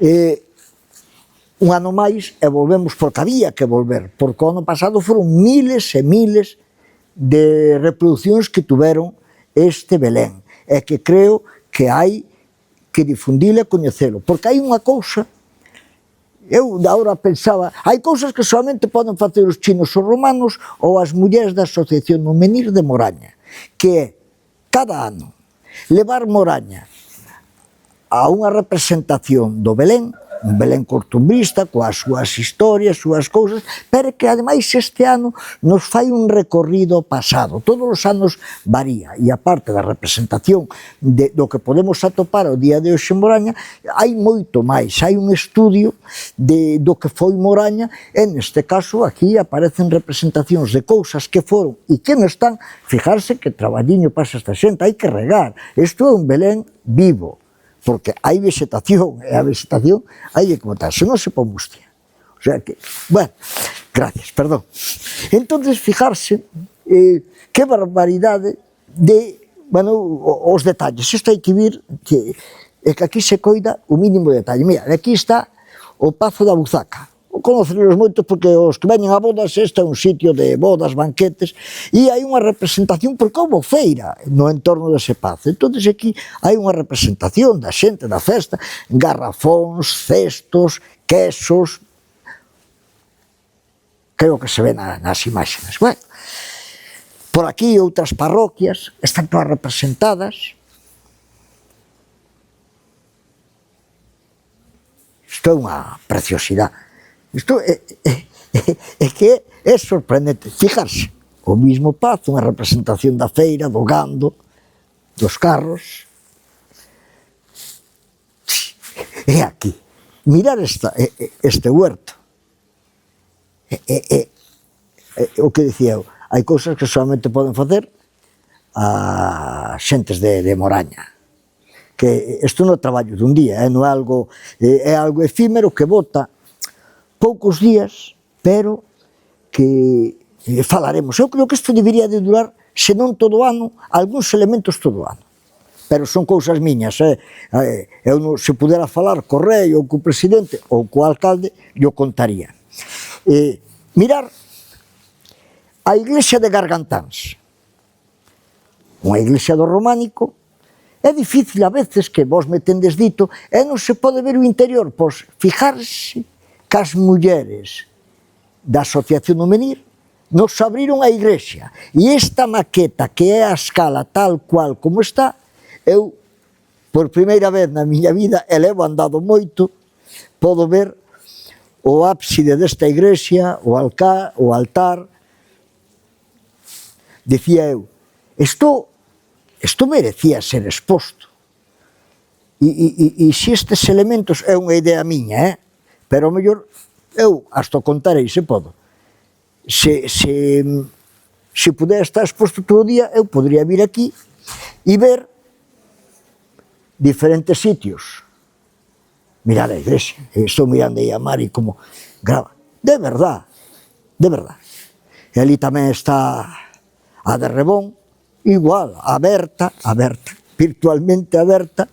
Un ano máis e volvemos porque había que volver, porque o ano pasado foron miles e miles de reproduccións que tuveron este Belén, e que creo que hai que difundilo e coñecelo, porque hai unha cousa, eu agora pensaba, hai cousas que solamente poden facer os chinos ou romanos ou as mulleres da Asociación do Menir de Moraña, que é, cada ano, levar Moraña a unha representación do Belén, un Belén costumbrista, coas súas historias, súas cousas, pero que ademais este ano nos fai un recorrido pasado. Todos os anos varía, e aparte da representación do que podemos atopar ao día de hoxe en Moraña, hai moito máis, hai un estudio do que foi Moraña, e neste caso aquí aparecen representacións de cousas que foron e que non están. Fijarse que traballiño pasa esta xente, hai que regar, isto é un Belén vivo, porque hai vegetación, e a vegetación hai que botar, se non se pon mustia. O sea que, bueno, gracias, perdón. Entonces, fijarse que barbaridade de, bueno, os detalles. Isto hai que vir, que aquí se coida o mínimo detalle. Mira, aquí está o Pazo da Buzaca. Conoceros moito porque os que veñen a bodas, este é un sitio de bodas, banquetes, e hai unha representación, porque houve feira no entorno dese pazo. Entón aquí hai unha representación da xente da festa, garrafóns, cestos, quesos, creo que se ve nas imaxes. Bueno, por aquí outras parroquias están todas representadas. Isto é unha preciosidade. Isto é que é sorprendente. Fijarse, o mismo pazo, unha representación da feira, do gando, dos carros. E aquí, mirar este huerto. O que dicía eu, hai cousas que solamente poden facer as xentes de Moraña. Que isto non é traballo dun día, non é algo efímero que bota poucos días, pero que falaremos. Eu creo que isto debería de durar, se non todo o ano, algúns elementos todo o ano. Pero son cousas miñas. Eu, se pudera falar co rei ou co presidente ou co alcalde, yo contaría. Mirar a iglesia de Gargantáns, unha iglesia do románico. É difícil a veces que vos me tendes dito e non se pode ver o interior, pois fijarse que as mulleres da Asociación do Menir nos abriron a igrexa, e esta maqueta que é a escala tal cual como está, eu por primeira vez na miña vida, e levo andado moito, podo ver o ábside desta igrexa, o altar. Decía eu, isto merecía ser exposto, e se estes elementos, é unha idea miña, pero ao mellor eu hasta contarei, se podo. Se puder estar exposto todo o día, eu podría vir aquí e ver diferentes sitios. Mirar a igrexa. Estou mirando aí a Mari como grava. De verdad, de verdad. E ali tamén está a de Rebón, igual, aberta, virtualmente aberta.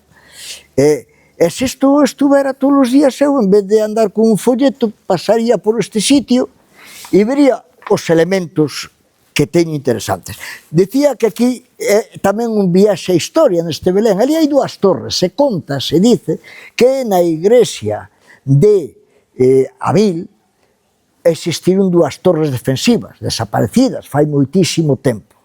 E se isto estuvera todos os días, eu, en vez de andar con un folleto, pasaría por este sitio e vería os elementos que teño interesantes. Decía que aquí tamén un viaxe a historia neste Belén. Ali hai dúas torres, se conta, se dice, que na igrexa de Amil existiron dúas torres defensivas, desaparecidas, fai moitísimo tempo.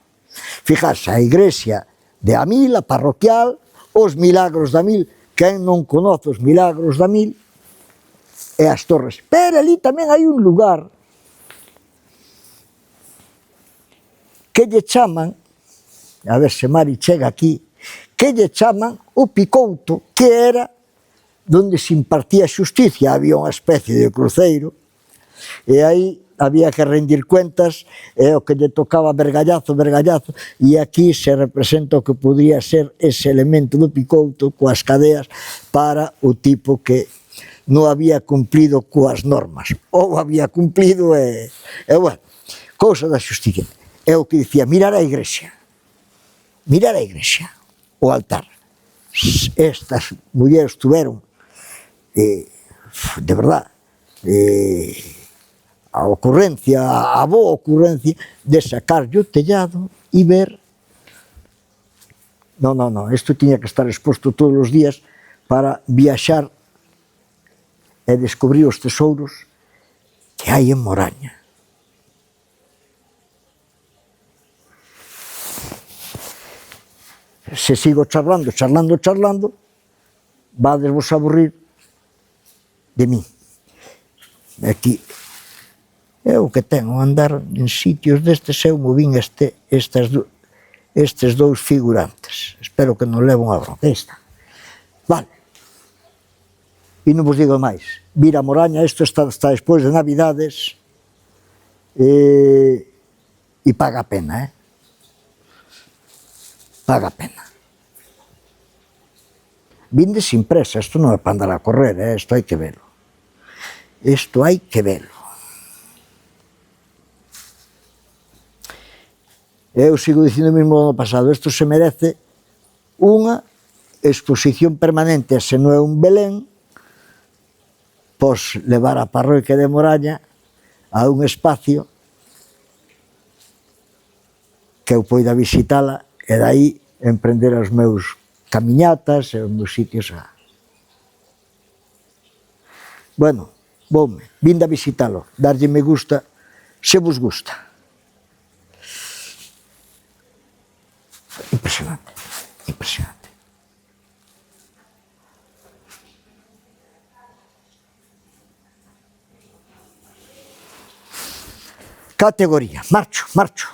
Fijarse, a igrexa de Amil, a parroquial, os milagros de Amil, quen non conoce os milagros de Amil, e as torres. Pero ali tamén hai un lugar que lle chaman, a ver se Mari chega aquí, que lle chaman o Picouto, que era donde se impartía xusticia. Había unha especie de cruceiro, e aí había que rendir cuentas, e o que lle tocaba vergallazo, e aquí se representa o que podría ser ese elemento do Picouto coas cadeas para o tipo que non había cumplido coas normas, ou había cumplido e bueno, cousa da xusticia. É o que dicía, mirar a igrexa, o altar. Estas mulleres tuveron de verdad, a ocurrencia, a boa ocurrencia de sacarlle o tellado e ver. Non, isto tiña que estar exposto todos os días para viaxar e descubrir os tesouros que hai en Moraña. Se sigo charlando, vades vos aburrir de mí. Aquí, eu que tengo andar en sitios destes, eu movín estes dous figurantes. Espero que non levo unha bronca. Aí está. Vale. E non vos digo máis. Vir a Moraña, isto está despois de Navidades, e paga a pena, paga a pena. Vinde sin presa, isto non é para andar a correr, isto hai que velo. Isto hai que velo. Eu sigo dicindo o mesmo do ano pasado, isto se merece unha exposición permanente, se non é un Belén, pois levar a parroquia de Moraña a un espacio que eu poida visitala e dai emprender os meus camiñatas e os meus sitios. Bueno, voume, vinde a visitalo, darlle me gusta, se vos gusta. Impresionante, impresionante. Categoría, marcho.